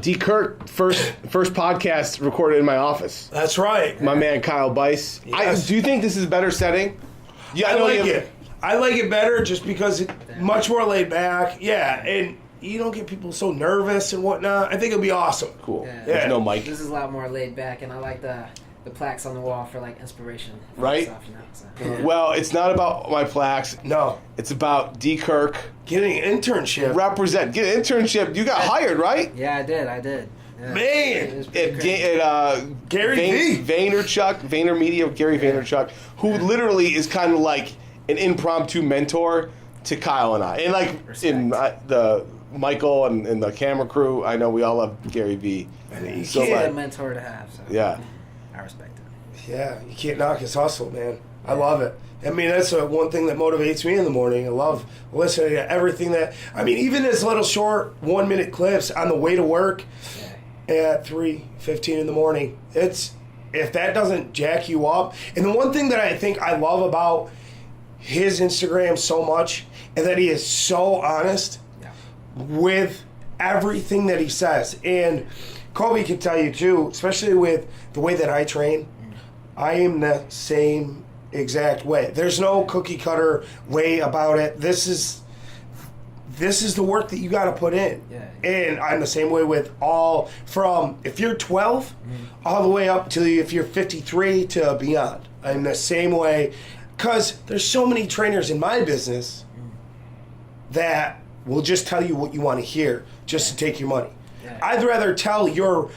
D. Kirk, first podcast recorded in my office. That's right. My man Kyle Bice. Yes. Do you think this is a better setting? Yeah, I like it. I like it better just because it's much more laid back. Yeah, and you don't get people so nervous and whatnot. I think it'll be awesome. Cool. Yeah. There's no mic. This is a lot more laid back, and I like the plaques on the wall for like inspiration. Right? Stuff, you know, so. Well, it's not about my plaques. No. It's about D. Kirk. Getting an internship. Get an internship. You got hired, right? Yeah, I did. Yeah. Man. It was pretty crazy. Gary V. VaynerMedia, Gary Vaynerchuk, who literally is kind of like an impromptu mentor to Kyle and I. And like in the Michael and the camera crew, I know we all love Gary V. He's So, a like, good mentor to have. So yeah. I respect it. Yeah, you can't knock his hustle, man. I love it. I mean, that's one thing that motivates me in the morning. I love listening to everything that... I mean, even his little short 1-minute clips on the way to work at 3:15 in the morning. If that doesn't jack you up... And the one thing that I think I love about his Instagram so much is that he is so honest with everything that he says. And Kobe can tell you, too, especially with the way that I train, I am the same exact way. There's no cookie cutter way about it. This is the work that you got to put in. Yeah. And I'm the same way with all from if you're 12 all the way up to if you're 53 to beyond. I'm the same way because there's so many trainers in my business that will just tell you what you want to hear just to take your money. Yeah. I'd rather tell your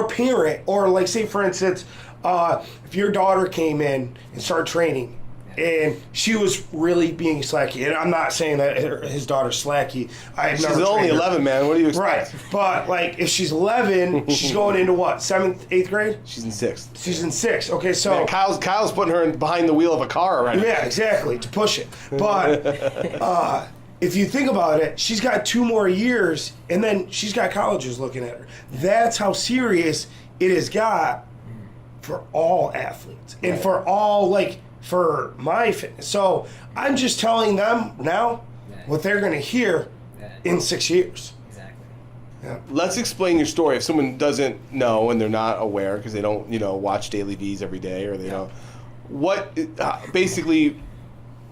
parent, or like say for instance, if your daughter came in and started training and she was really being slacky, and I'm not saying that his daughter's slacky. She's only 11, man. What do you expect? Right. But like if she's 11, she's going into what, 7th, 8th grade? She's in 6th. She's in 6th. Okay, so... Man, Kyle's putting her behind the wheel of a car already. Yeah, exactly, to push it. But... if you think about it, she's got 2 more years, and then she's got colleges looking at her. That's how serious it has got for all athletes and for all, like, for my fitness. So I'm just telling them now what they're going to hear in 6 years. Exactly. Yeah. Let's explain your story. If someone doesn't know and they're not aware because they don't, watch Daily V's every day or they don't. Basically,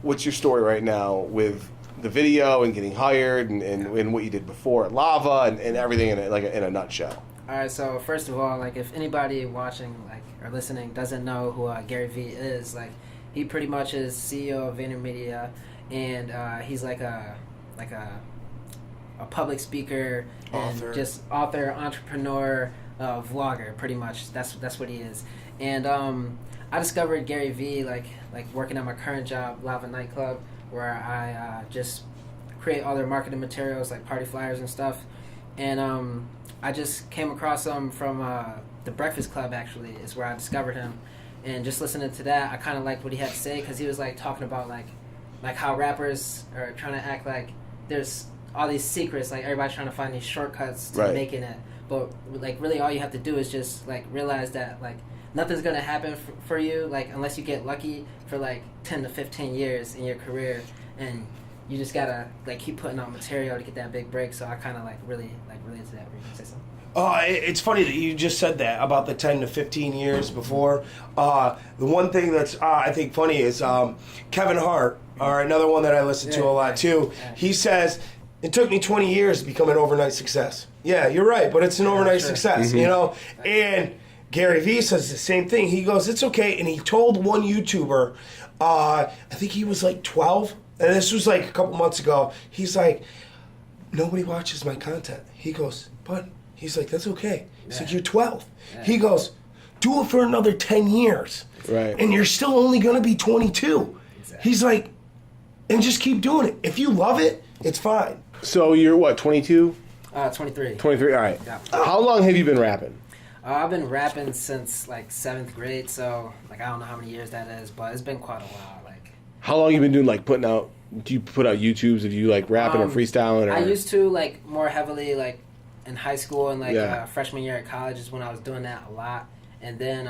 what's your story right now with the video and getting hired and what you did before at Lava and everything in a nutshell? All right, so first of all, like if anybody watching or listening doesn't know who Gary V is, like he pretty much is CEO of VaynerMedia, and he's like a public speaker and just author, entrepreneur, vlogger. Pretty much, that's what he is. And I discovered Gary V like working at my current job, Lava Nightclub, where I just create all their marketing materials like party flyers and stuff. And I just came across him from the Breakfast Club, actually, is where I discovered him. And just listening to that, I kind of liked what he had to say because he was like talking about like how rappers are trying to act like there's all these secrets, like everybody's trying to find these shortcuts to making it. But like really all you have to do is just like realize that like nothing's going to happen for you like unless you get lucky for like 10 to 15 years in your career, and you just got to like keep putting out material to get that big break. So I kind of really into that. Were you gonna say something? It's funny that you just said that about the 10 to 15 years before. The one thing that's I think funny is Kevin Hart, another one that I listen to a lot too. He says, it took me 20 years to become an overnight success. Yeah, you're right, but it's an overnight success, And Gary Vee says the same thing. He goes, it's okay. And he told one YouTuber, I think he was like 12, and this was like a couple months ago. He's like, nobody watches my content. He goes, but... He's like, that's okay. He's like, you're 12. He goes, do it for another 10 years. Right. And you're still only going to be 22. Exactly. He's like, and just keep doing it. If you love it, it's fine. So you're what, 22? 23. 23, all right. Yeah. How long have you been rapping? I've been rapping since like 7th grade, so like I don't know how many years that is, but it's been quite a while. Like, how long you been doing like putting out? Do you put out YouTubes of you like rapping or freestyling? Or? I used to like more heavily like in high school and like freshman year at college is when I was doing that a lot, and then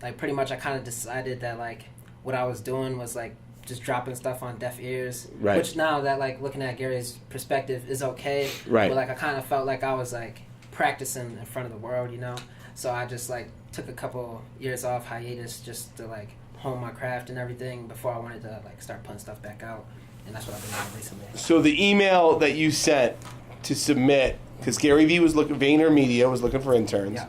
like pretty much I kind of decided that like what I was doing was like just dropping stuff on deaf ears, which now that like looking at Gary's perspective is okay, but like I kind of felt like I was like practicing in front of the world, you know. So I just like took a couple years off hiatus just to like hone my craft and everything before I wanted to like start putting stuff back out, and that's what I've been doing recently. So the email that you sent to submit, because Gary V was looking, VaynerMedia was looking for interns, Yeah.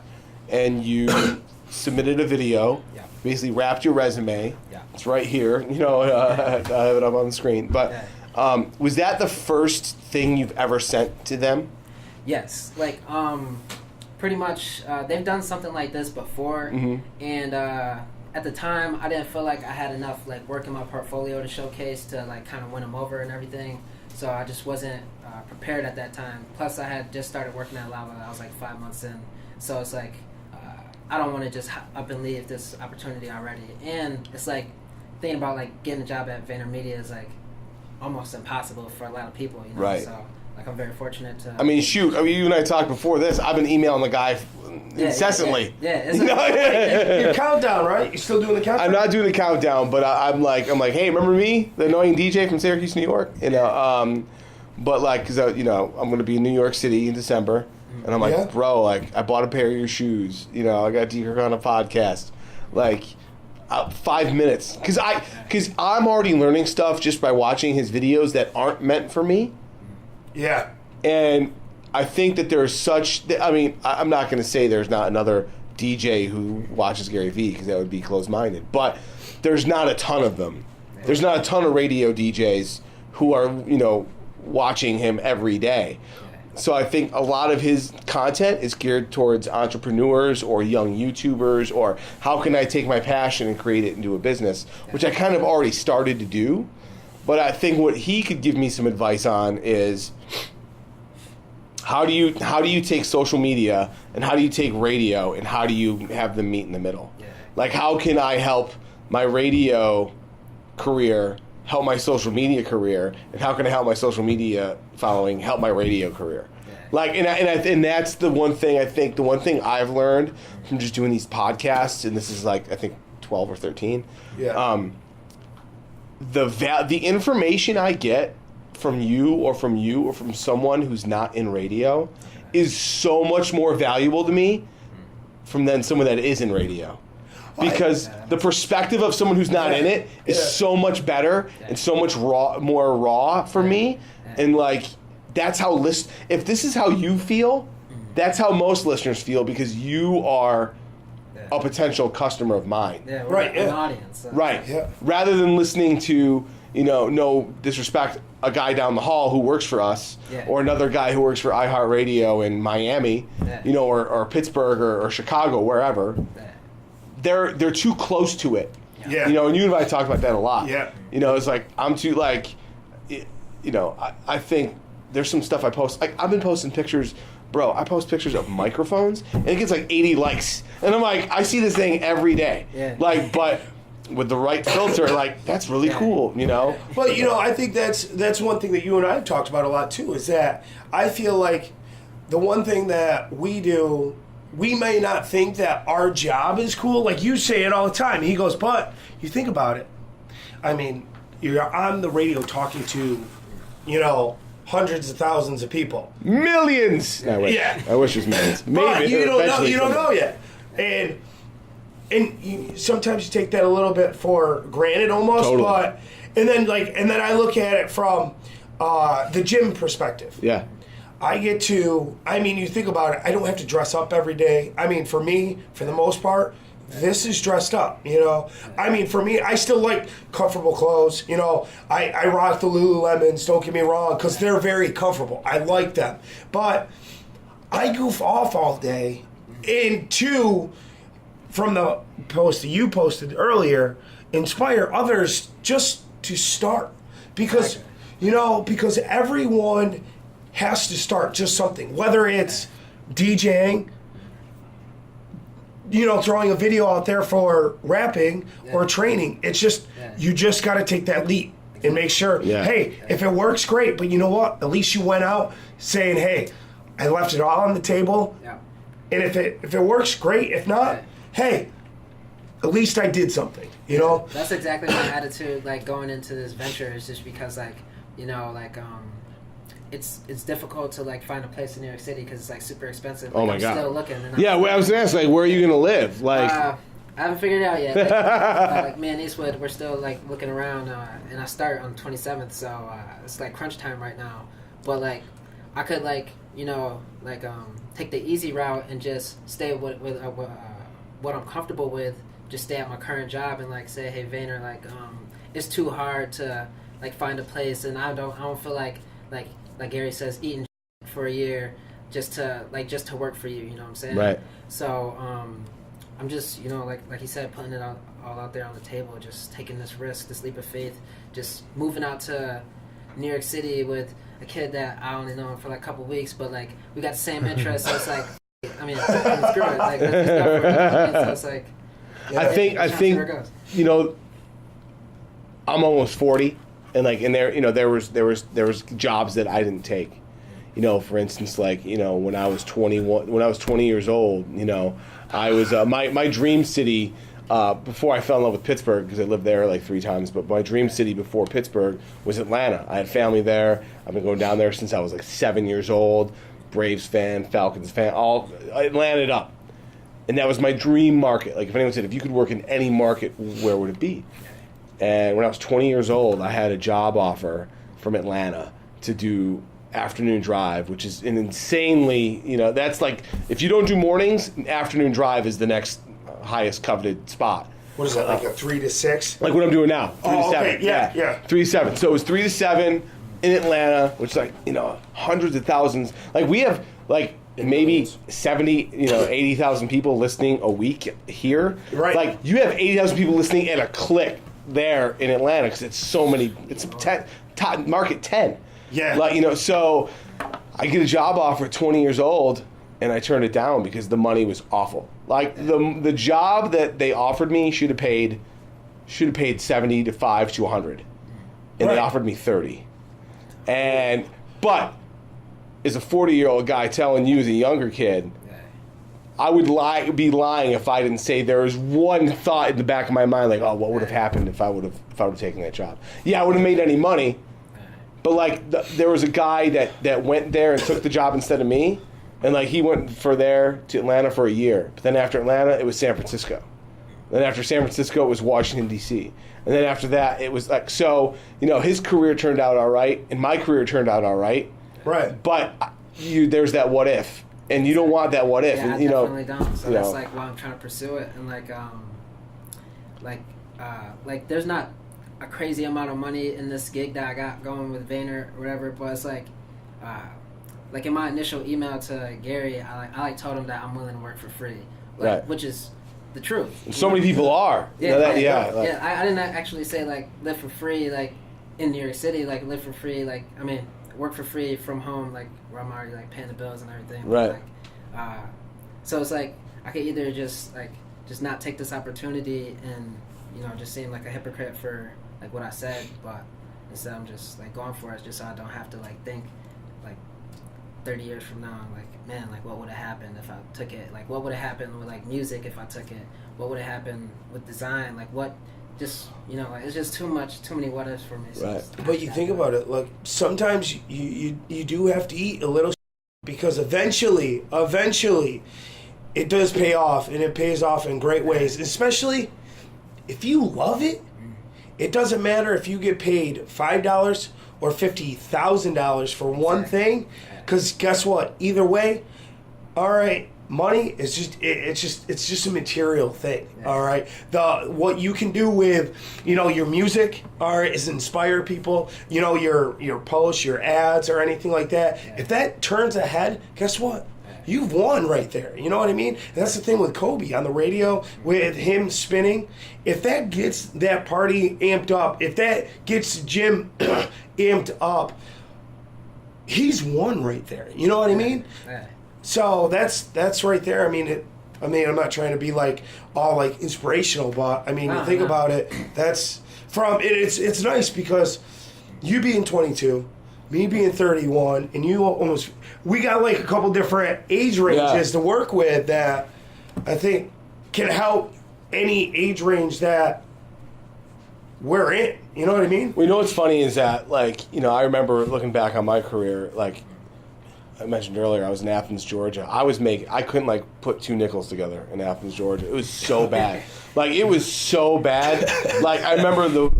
and you submitted a video, Yeah. basically wrapped your resume. Yeah. It's right here, you know, I have it up on the screen. But was that the first thing you've ever sent to them? Yes, like pretty much they've done something like this before, and at the time I didn't feel like I had enough like work in my portfolio to showcase to like kind of win them over and everything. So I just wasn't prepared at that time. Plus I had just started working at Lava. I was like 5 months in, so it's like I don't want to just up and leave this opportunity already. And it's like thinking about like getting a job at VaynerMedia is like almost impossible for a lot of people, you know. Right. So like I'm very fortunate to. I mean, shoot. I mean, you and I talked before this. I've been emailing the guy incessantly. Yeah. It's Your countdown, right? You still doing the countdown? I'm not doing the countdown, but I'm like, hey, remember me, the annoying DJ from Syracuse, New York? You know, but like, cause you know, I'm gonna be in New York City in December, and I'm like, bro, like, I bought a pair of your shoes. You know, I got Deeker on a podcast, like. 5 minutes, because I'm already learning stuff just by watching his videos that aren't meant for me. Yeah. And I think that there's such. I mean, I'm not going to say there's not another DJ who watches Gary Vee, because that would be closed-minded. But there's not a ton of them. There's not a ton of radio DJs who are, you know, watching him every day. So I think a lot of his content is geared towards entrepreneurs or young YouTubers, or how can I take my passion and create it into a business, which I kind of already started to do. But I think what he could give me some advice on is how do you take social media and how do you take radio and how do you have them meet in the middle? Like, how can I help my radio career help my social media career, and how can I help my social media following help my radio career? Like, and that's the one thing I think. The one thing I've learned from just doing these podcasts, and this is like I think 12 or 13. Yeah. The information I get from you or from someone who's not in radio is so much more valuable to me than someone that is in radio. Because the perspective of someone who's not in it is so much better and so much more raw for me. And like, that's how if this is how you feel, that's how most listeners feel, because you are a potential customer of mine. Yeah, we're an audience. So. Right. Yeah. Rather than listening to, you know, no disrespect, a guy down the hall who works for us, or another guy who works for iHeartRadio in Miami, you know, or Pittsburgh or Chicago, wherever. They're too close to it. Yeah. You know, and you and I talked about that a lot. Yeah. You know, it's like, I'm too, like, you know, I think there's some stuff I post. Like, I've been posting pictures, bro, I post pictures of microphones, and it gets like 80 likes. And I'm like, I see this thing every day. Yeah. Like, but with the right filter, like, that's really cool, you know? But, you know, I think that's one thing that you and I have talked about a lot, too, is that I feel like the one thing that we do, we may not think that our job is cool. Like, you say it all the time. He goes, but you think about it. I mean, you're on the radio talking to, you know, hundreds of thousands of people. Millions! No, wait. Yeah. I wish it was millions. Maybe. But you don't know. Eventually You don't someday. know yet. And sometimes you take that a little bit for granted almost. Totally. But and then I look at it from the gym perspective. Yeah. You think about it, I don't have to dress up every day. I mean, for me, for the most part, this is dressed up, you know. I mean, for me, I still like comfortable clothes, you know. I rock the Lululemons, don't get me wrong, because they're very comfortable. I like them. But I goof off all day. And two, from the post that you posted earlier, inspire others just to start. Because, you know, because everyone has to start just something, whether it's DJing, you know, throwing a video out there for rapping or training. It's just, you just got to take that leap and make sure, hey, if it works, great, but you know what? At least you went out saying, hey, I left it all on the table, and if it works, great. If not, hey, at least I did something, you know? That's exactly my attitude, like, going into this venture, is just because, like, you know, like, it's difficult to like find a place in New York City because it's like super expensive. Oh Like, my I'm God. Still looking. And Yeah, well, I was gonna ask, like, where are you gonna live? Like, I haven't figured it out yet. Like me and Eastwood, we're still like looking around, and I start on the 27th, so it's like crunch time right now. But like, I could like take the easy route and just stay with what I'm comfortable with. Just stay at my current job and like say, hey Vayner, like it's too hard to like find a place, and I don't feel like Gary says eating for a year just to work for you. You know what I'm saying? right. So I'm just, like he said, putting it all out there on the table, just taking this risk, this leap of faith, just moving out to New York City with a kid that I only known for like a couple weeks, but like we got the same interests, so it's like, I mean, screw it, like let's just go for it. So it's like, I think I'm almost 40, and like, there was jobs that I didn't take. For instance, like, when I was 20 years old, I was my dream city before I fell in love with Pittsburgh, because I lived there like 3 times. But my dream city before Pittsburgh was Atlanta. I had family there. I've been going down there since I was like 7 years old. Braves fan, Falcons fan, all Atlanta it up. And that was my dream market. Like, if anyone said, if you could work in any market, where would it be? And when I was 20 years old, I had a job offer from Atlanta to do afternoon drive, which is an insanely, that's like, if you don't do mornings, afternoon drive is the next highest coveted spot. What is that, like a 3 to 6? Like what I'm doing now, 3 to 7. Okay. Yeah. 3 to 7. So it was 3 to 7 in Atlanta, which is like, hundreds of thousands. Like, we have like maybe 70, 80,000 people listening a week here. Right. Like, you have 80,000 people listening at a click there in Atlanta, because it's so many. It's market 10. Yeah. Like, so I get a job offer at 20 years old, and I turned it down because the money was awful. Like, the job that they offered me should have paid 75 to 100, and they offered me 30. But as a 40-year-old guy telling you as a younger kid, I would be lying if I didn't say there was one thought in the back of my mind, like, oh, what would have happened if I would have taken that job? Yeah, I wouldn't have made any money, but like there was a guy that went there and took the job instead of me, and like he went to Atlanta for a year. But then after Atlanta, it was San Francisco. Then after San Francisco, it was Washington D.C. And then after that, it was like, so his career turned out all right, and my career turned out all right. Right. But there's that what if. And you don't want that what if. Yeah, and, I definitely don't. So that's know. like why I'm trying to pursue it. And like there's not a crazy amount of money in this gig that I got going with Vayner or whatever, but it's like in my initial email to Gary, I told him that I'm willing to work for free, right. Which is the truth. And so many people are. Yeah, I I didn't actually say like live for free like in New York City, like live for free, like I mean work for free from home, like where I'm already like paying the bills and everything. Right. Like, so it's like I could either just not take this opportunity and just seem like a hypocrite for like what I said, but instead I'm just like going for it just so I don't have to like think like 30 years from now I'm like, man, like what would have happened if I took it? Like what would have happened with like music if I took it? What would have happened with design? Like what? Just like it's just too many what ifs for me. So right. But you think about it, like sometimes you do have to eat a little because eventually it does pay off, and it pays off in great ways. Especially if you love it, it doesn't matter if you get paid $5 or $50,000 for one thing, because guess what? Either way, all right. Money is it's just a material thing, all right. What you can do with your music, all right, is inspire people. Your posts, your ads, or anything like that. Yeah. If that turns ahead, guess what? You've won right there. You know what I mean? And that's the thing with Kobe on the radio, with him spinning. If that gets that party amped up, if that gets Jim amped up, he's won right there. You know what I mean? Yeah. So that's right there. I mean, I'm not trying to be like all like inspirational, but I mean, you think about it. That's from it. It's nice because you being 22, me being 31, and we got like a couple different age ranges to work with that I think can help any age range that we're in. You know what I mean? Well, you know what's funny is that, like, you know, I remember looking back on my career, like I mentioned earlier, I was in Athens, Georgia. I couldn't, like, put 2 nickels together in Athens, Georgia. It was so bad. Like, it was so bad. Like, I remember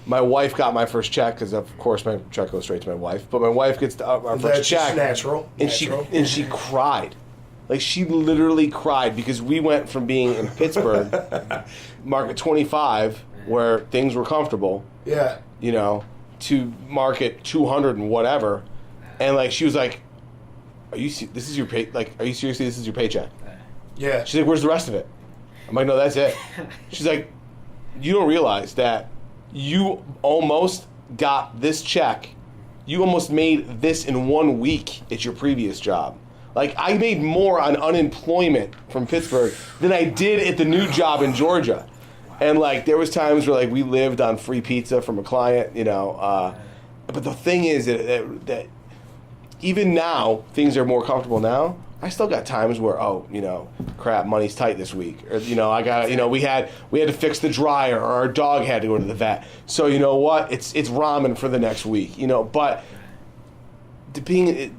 my wife got my first check, because, of course, my check goes straight to my wife. But my wife gets our first check. That's natural. And she cried. Like, she literally cried because we went from being in Pittsburgh, market 25, where things were comfortable, you know, to market 200 and whatever. And, like, she was like, are you serious? This is your paycheck? Yeah. She's like, where's the rest of it? I'm like, no, that's it. She's like, you don't realize that you almost got this check. You almost made this in 1 week at your previous job. Like, I made more on unemployment from Pittsburgh than I did at the new job in Georgia. And, like, there was times where, like, we lived on free pizza from a client, you know. But the thing is that even now, things are more comfortable now. I still got times where, you know, crap, money's tight this week. Or, you know, we had to fix the dryer, or our dog had to go to the vet. So, you know what? It's ramen for the next week, you know. But depending, it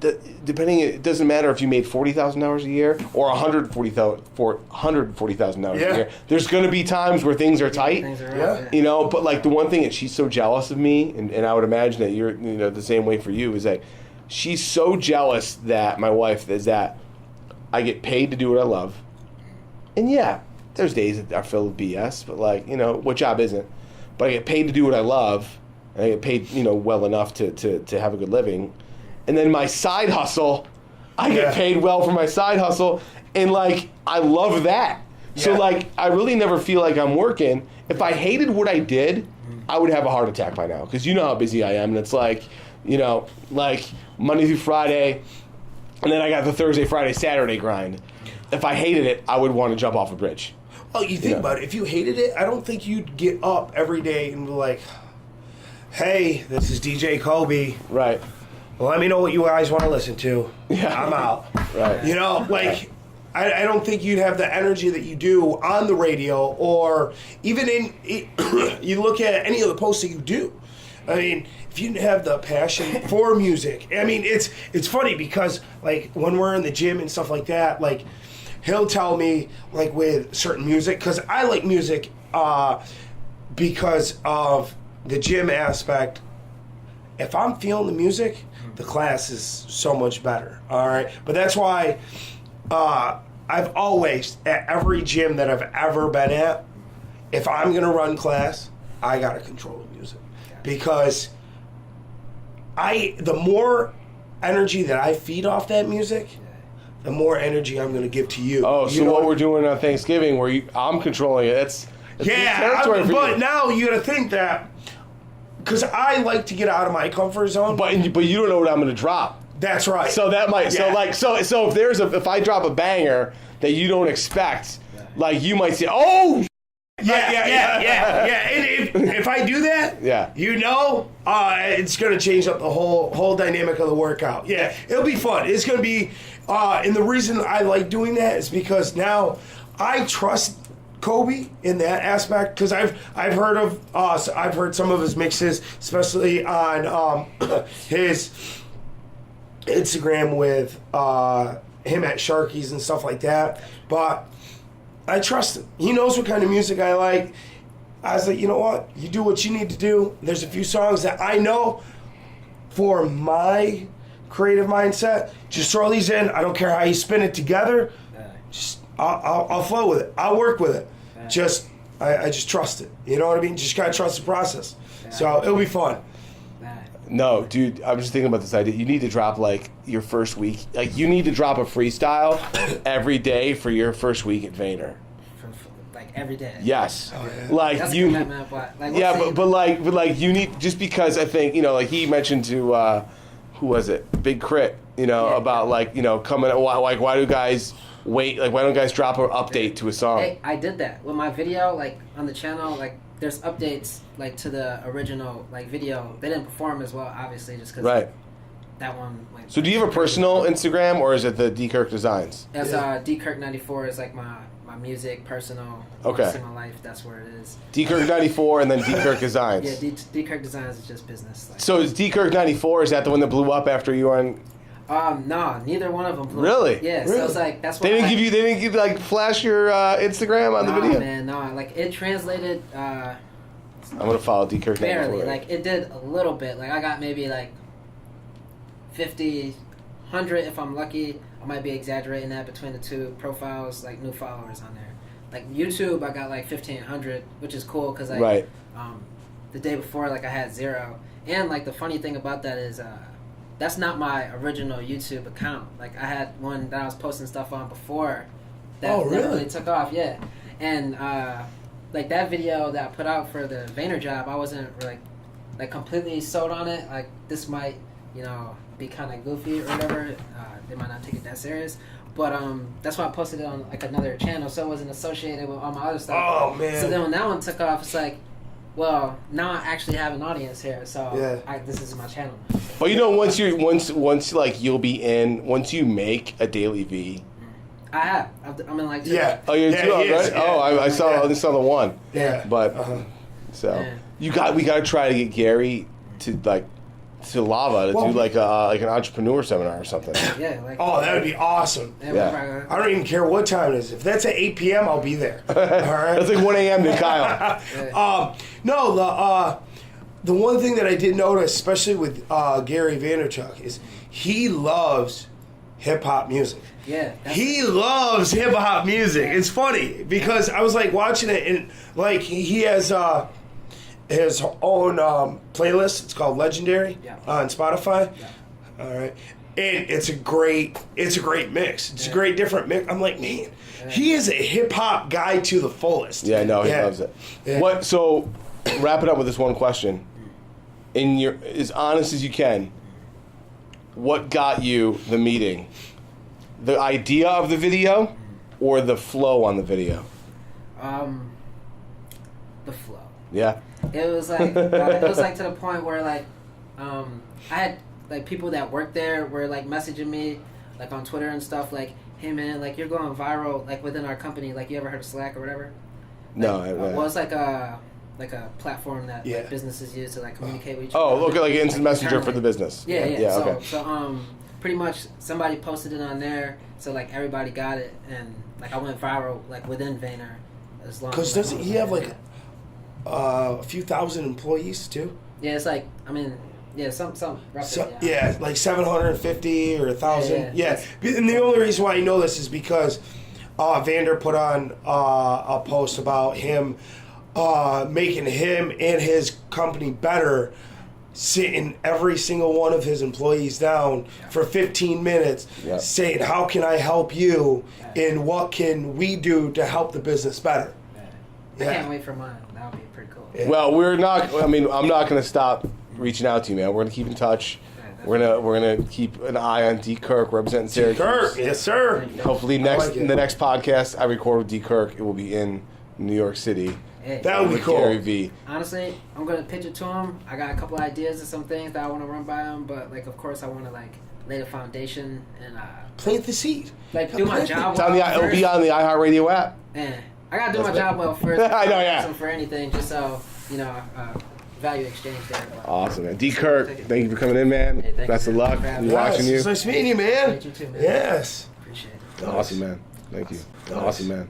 doesn't matter if you made $40,000 a year or $140,000 a year. There's going to be times where things are tight, you know. But, like, the one thing that she's so jealous of me, and I would imagine that you're, you know, the same way for you, is that she's so jealous that my wife is that I get paid to do what I love. And yeah, there's days that are filled with BS, but, like, you know, what job isn't? But I get paid to do what I love, and I get paid, you know, well enough to have a good living. And then my side hustle, I get paid well for my side hustle, and, like, I love that. So, like, I really never feel like I'm working. If I hated what I did, I would have a heart attack by now, because you know how busy I am, and it's like, you know, like Monday through Friday, and then I got the Thursday, Friday, Saturday grind. If I hated it, I would want to jump off a bridge. Oh, you think about it. If you hated it, I don't think you'd get up every day and be like, hey, this is DJ Kobe. Right. Well, let me know what you guys want to listen to. Yeah. I'm out. Right. You know, like, I don't think you'd have the energy that you do on the radio, or even you look at any of the posts that you do. I mean, if you didn't have the passion for music, I mean, it's funny because, like, when we're in the gym and stuff like that, like, he'll tell me, like, with certain music, because I like music because of the gym aspect. If I'm feeling the music, the class is so much better, all right? But that's why I've always, at every gym that I've ever been at, if I'm going to run class, I got to control the music. Because the more energy that I feed off that music, the more energy I'm going to give to you. Oh, so what we're doing on Thanksgiving, where I'm controlling it, it's territory for but you. now you got to think that, because I like to get out of my comfort zone. But you don't know what I'm going to drop. That's right. So that might so if I drop a banger that you don't expect, like, you might say, oh. Yeah. And if I do that, you know, it's going to change up the whole dynamic of the workout. Yeah, it'll be fun. It's going to be, and the reason I like doing that is because now I trust Kobe in that aspect, because I've heard some of his mixes, especially on his Instagram with him at Sharky's and stuff like that. But I trust him. He knows what kind of music I like. I was like, you know what? You do what you need to do. There's a few songs that I know for my creative mindset. Just throw these in. I don't care how you spin it together. Just I'll flow with it. I'll work with it. Just I just trust it. You know what I mean? Just gotta trust the process. So it'll be fun. No, dude, I'm just thinking about this idea. You need to drop, like, your first week. Like, you need to drop a freestyle every day for your first week at Vayner. Like, every day. Yes. Oh, yeah. Like, that's you. But like you need, just because I think, you know, like, he mentioned to who was it? Big Crit, you know, about, like, you know, coming, like, why do guys wait? Like, why don't guys drop an update to a song? Hey, I did that with my video, like, on the channel. Like, there's updates, like, to the original, like, video. They didn't perform as well, obviously, just because that one went. So do you have a personal Instagram, or is it the D Kirk Designs? That's D Kirk 94 is, like, my my music, personal, Okay. in my life. That's where it is. D Kirk 94 and then D Kirk Designs. Yeah, D Kirk Designs is just business. Like, So is D Kirk 94? Is that the one that blew up after you were on? no, neither one of them. Blew Really? up. Yeah. Really? So it's like that's why They didn't give like flash your Instagram on the video. Man, no. Like it translated. I'm gonna follow D Kirk 94. Barely. Like it did a little bit. Like I got maybe like 50, 100 if I'm lucky. I might be exaggerating that between the two profiles, like new followers on there. Like YouTube, I got like 1,500, which is cool because like Right. The day before, like I had 0. And like the funny thing about that is that's not my original YouTube account. Like I had one that I was posting stuff on before that Oh, never really? really took off. Yeah, and like that video that I put out for the Vayner job, I wasn't like completely sold on it. Like this might, be kind of goofy or whatever. They might not take it that serious. But that's why I posted it on like another channel, so it wasn't associated with all my other stuff. Oh man. So then when that one took off, it's like, well, now I actually have an audience here, so Yeah. this is my channel. Well, once like you'll be in, once you make a daily V. I have. I'm in like 2. Yeah. Oh, you're in Yeah, 2, he is, right? yeah. Oh, I saw the one. Yeah. But Uh-huh. Yeah. we gotta try to get Gary to Lava to Well, do like an entrepreneur seminar or something. Yeah, like. Oh, that would be awesome. Yeah. I don't even care what time it is. If that's at 8 p.m., I'll be there. All right. That's like 1 a.m. to Kyle. No, the one thing that I did notice, especially with Gary Vaynerchuk, is he loves hip hop music. Yeah. He loves hip hop music. It's funny because I was like watching it and like he has his own playlist. It's called Legendary on Spotify. Yeah. All right. And it's a great mix. It's a great different mix. I'm like, man, he is a hip hop guy to the fullest. Yeah, no, he loves it. Yeah. So, wrap it up with this one question. In your as honest as you can, what got you the meeting? The idea of the video, or the flow on the video? The flow. Yeah. It was like to the point where like I had like people that worked there were like messaging me like on Twitter and stuff like, hey man, like you're going viral like within our company, like you ever heard of Slack or whatever? No. Well, it's like a platform that Yeah. like, businesses use to like communicate with each Oh, other. look at like instant messenger for Internally. the business. Yeah. Yeah. So, Okay. so pretty much somebody posted it on there, so like everybody got it, and like I went viral like within Vayner as long. Because as, doesn't he have like a few thousand employees too? Yeah, it's like some roughly. So, yeah, like 750 or 1,000. Yeah. And the only reason why I know this is because Vander put on a post about him making him and his company better, sitting every single one of his employees down for 15 minutes, saying, how can I help you and what can we do to help the business better? I can't wait for mine. That would be pretty cool. Yeah. Well, I'm not going to stop reaching out to you, man. We're going to keep in touch. We're gonna keep an eye on D. Kirk representing Syracuse. Kirk, yes sir. Hopefully in the next podcast I record with D. Kirk, it will be in New York City. Hey, That would be with cool. Gary V. honestly, I'm gonna pitch it to him. I got a couple ideas of some things that I want to run by him, but like, of course, I want to like lay the foundation and Plant the seed. like do my job. It's on it'll be on the iHeartRadio app. I gotta do my job well first. I know, yeah. For anything, just so value exchange there. But Awesome, man. D. Kirk, thank you for coming in, man. Hey, thank Best you of luck. for having We're me. watching you. It's nice meeting you, man. Meet you too, man. Yes. Appreciate it. Awesome, man. Thank you. Awesome, man.